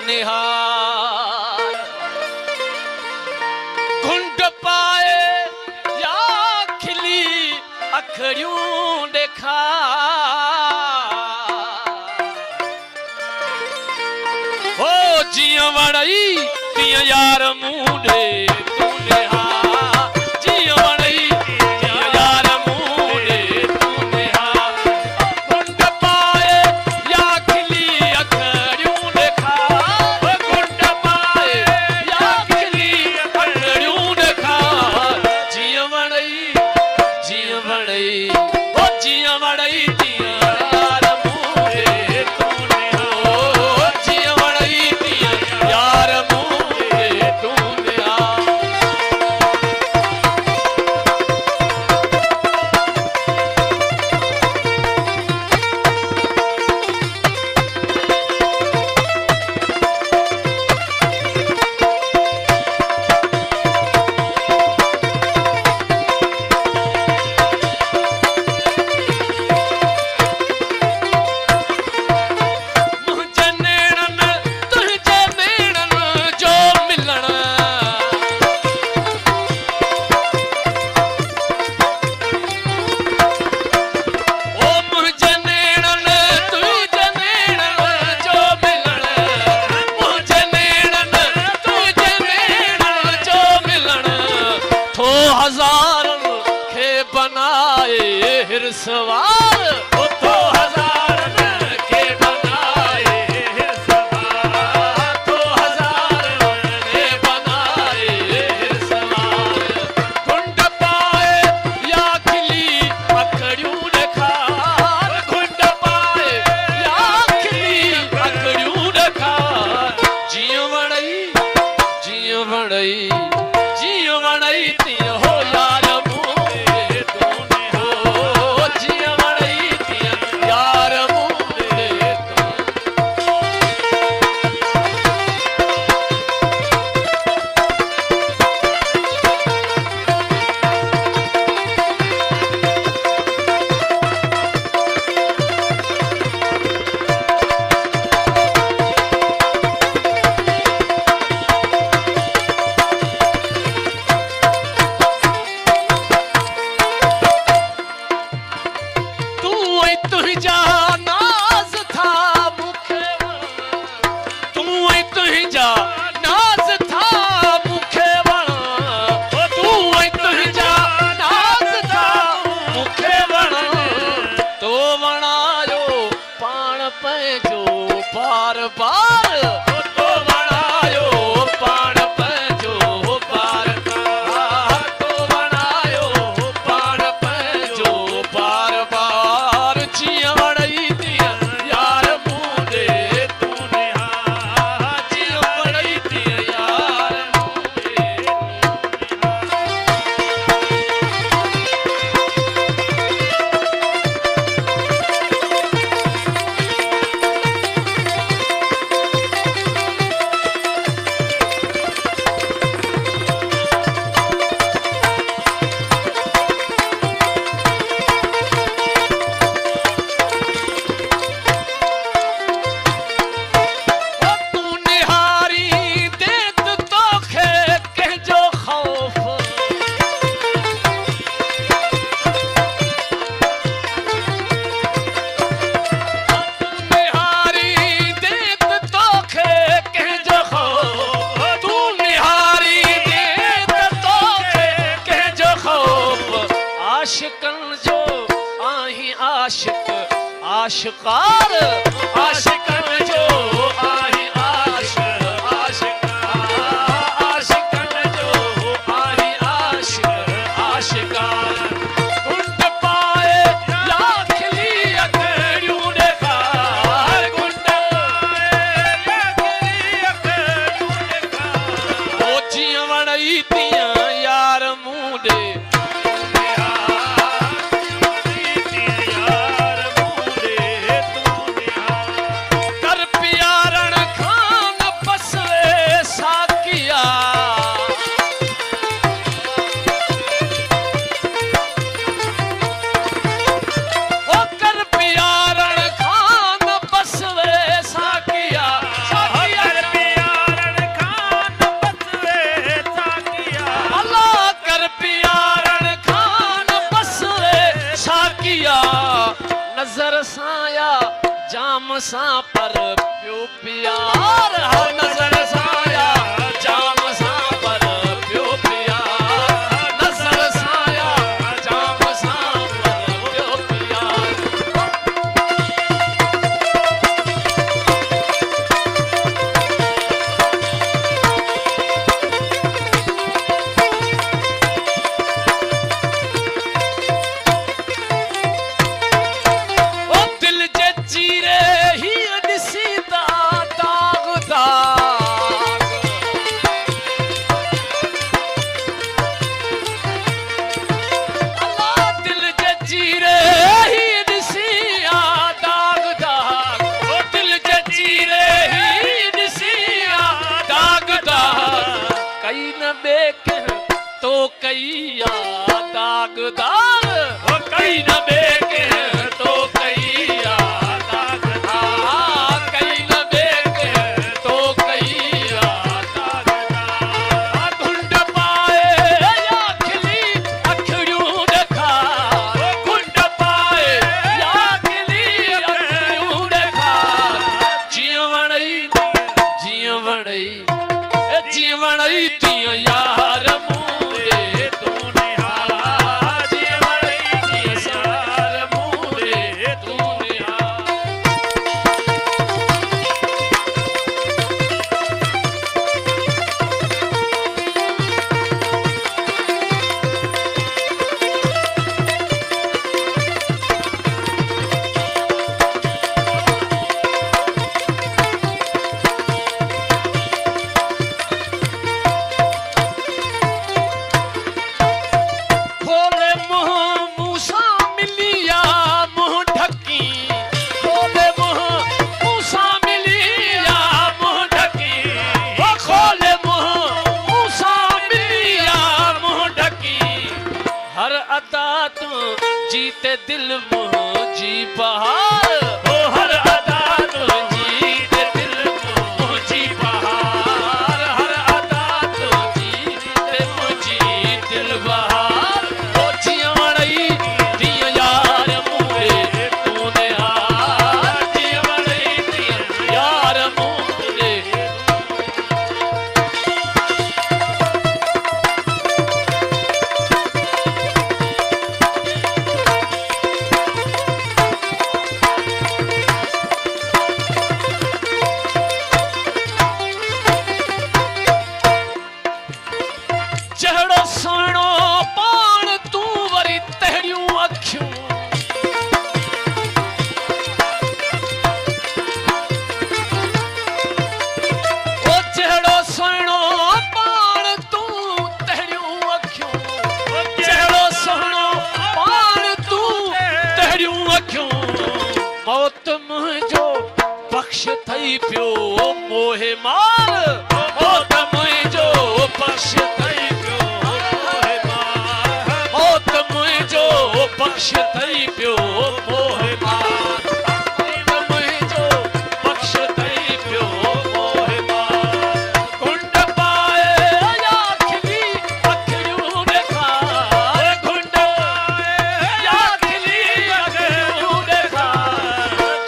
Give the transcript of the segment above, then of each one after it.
निहार घुंड पाए या खिली अखड़ियूं देखा हो जिया वड़ई तिया यार मूंडे तू निहार जिया वड़ई तिया यार मूंडे तू निहार घुंड पाए या खिली अखड़ियूं देखा घुंड पाए या खिली अखड़ियूं देखा जिया वड़ई ओ जिया वड़ई तिया यार मूंडे तू निहार जिया वड़ई तिया यार मूंडे तू निहार मुझे नेड़न तुझे नेड़न जो मिलण ओ मुझे नेड़न तुझे नेड़न जो मिलण मुझे नेड़न तुझे नेड़न जो मिलण थो हज़ारन खे बनाए हिरसवार ओ थो हज़ारन खे बनाए हिरसवार थो हज़ारन खे बनाए हिरसवार घुंड पाए या खिली अखड़ियूं ॾेखार घुंड पाए या खिली अखड़ियूं ॾेखार जिया वड़ई तिया हो यार मूंडे तू निहार जिया वड़ई तिया यार मूंडे तू तू ऐं तुंहिंजा नाज़ था मूंखे तू ऐं तुंहिंजा नाज़ था मूंखे वण तू ऐं तुंहिंजा नाज़ था मूंखे वण तो वणायो पाण पंहिंजो बार बार तो वणायो पाण पंहिंजो बार बार तो वणायो पाण पंहिंजो बार बार जिया वड़ई तिया यार मूंडे तू निहार जिया वड़ई तिया यार मूंडे ओ तू निहारी देत तोखे कंहिंजो ख़ौफ़ तू निहारी देत तोखे कंहिंजो ख़ौफ़ तू निहारी देत तोखे कंहिंजो ख़ौफ़ आशिकन जो आहीं आशिक आशिकार आशिकन जो आहीं आशिकन जो आहीं आशिकार घुंड पाए या खिली अखड़ियूं ॾेखार घुंड पाए या खिली अखड़ियूं ॾेखार ओ जिया वड़ई तिया यार मूंडे साया जाम सा पर प्यो प्यार हाँ नजर साया जाम सा पर प्यो प्यार नजर साया जाम सा पर प्यो प्यार तो कैया दागदार वो कई न बेके तो कैया दागदार कई न बेके तो कैया दागदार घुंड पाए या खिली अखड़ियूं ॾेखा घुंड पाए या खिली अखड़ियूं ॾेखा जीअं वणई तीअं यार मूरे तूने जीअं वणई तीअं यार मूरे तूने जीते दिल मुझी बहार ओ हर अदा तो जीते दिल मुझी बहार हर अदा तो जीते मुझी दिल बहार ओ जियां वणई तीअं यार मूरे तूने हार जियां वणई तीअं यार मूरे चढ़ो सुहिणो पाण तूं वरी तहिड़ियूं अखियूं ओ चढ़ो सुहिणो पाण तूं तहिड़ियूं अखियूं चढ़ो सुहिणो पाण तूं तहिड़ियूं अखियूं मौत मुंहिंजो बख़्श थई पियो मोहे मार मौत मुंहिंजो बख़्श थई बख़्श थई पियो मोहे मार मुंहिंजो बख़्श थई पियो मोहे मार घुंड पाए या खिली अखड़ियूं ॾेखा घुंड पाए या खिली अखड़ियूं ॾेखा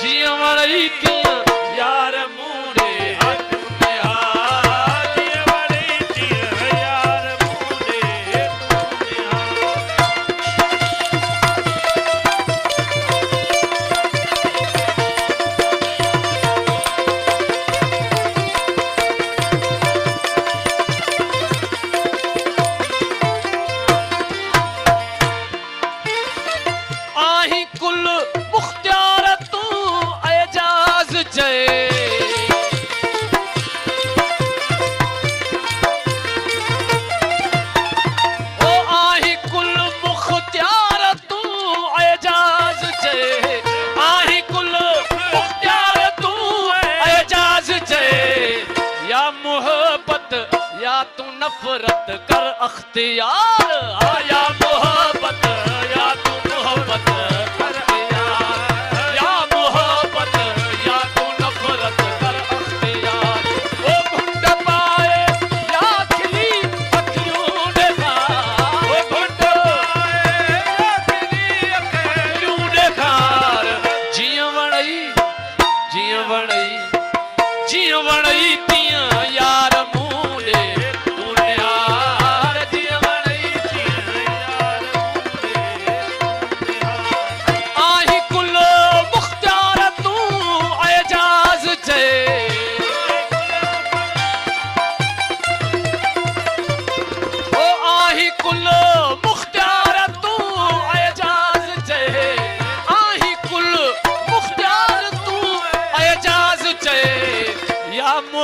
जीअं वणई तीअं यार मूरे तूने हार जीअं वणई तीअं यार मूरे तूने हार आही कुल मुख्तियार तूं एजाज जय ओ आही कुल मुख्तियार तूं एजाज जय आही कुल मुख्तियार तूं एजाज जय या मोहब्बत या तू नफरत कर अख्तियार या मोहब्बत या तू मोहब्बत कर अख्तियार या मोहब्बत या तू नफरत कर अख्तियार ओ घुंड पाए या खिली अखियूं ॾेखा ओ घुंड पाए या खिली अखियूं ॾेखार जीअं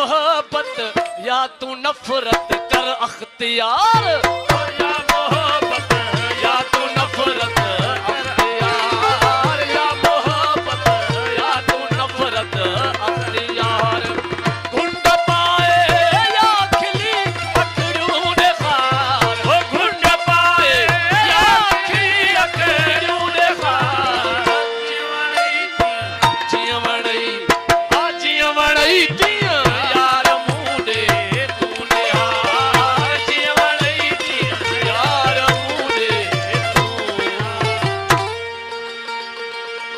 मोहब्बत या तू नफरत कर अख्तियार।